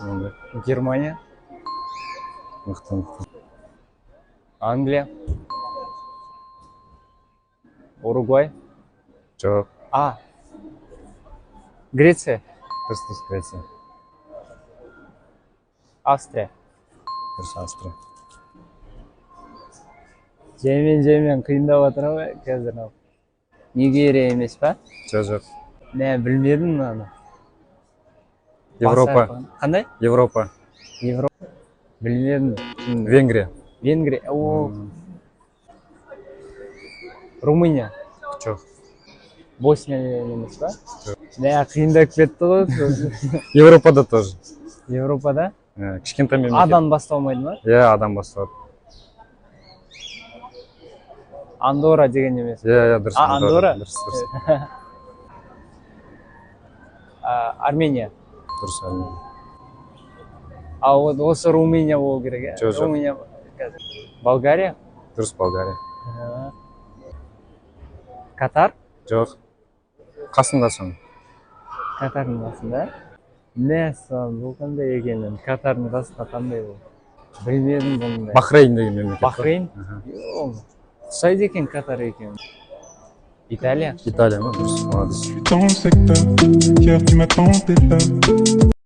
Мындай. Германия. Мықты. Англия. Уругвай. Жоқ. Греция. Дұрыс Греция. Австрия. Дұрыс Австрия. Жаймен қиындап жатыр ғой қазір. Нигерия емес па? Жоқ. Мен білмедім аны. Европа. Қандай? Европа. Европа. Білмедім. Венгрия. Венгрия. Румыния. Жоқ. Босния емес па? Жоқ. Қиындап кетті ғой. Европада тоже. Европада? Кішкентай мемлекет. Адан басталмайды ма? Иә, адам басталады. Андорра деген емес. Иә, дұрыс. Андорра? Дұрыс. Армения. Дұрыс, Армения. Осы Румыния болу керек, Жоқ. Румыния. Болгария? Дұрыс, Болгария. Катар? Жоқ. Қасында соң. Катардың қасында? Мәссаған, бұл қандай екенін? Катардың қасында қандай бұл? Білмедім бұндай. Бахрейн деген мемлекет. Бахрейн? Ұқсайды екен Катар екен. Италия? Италия ма? Дұрыс, молодец. Dans le secteur, hier tu m'as tenté là.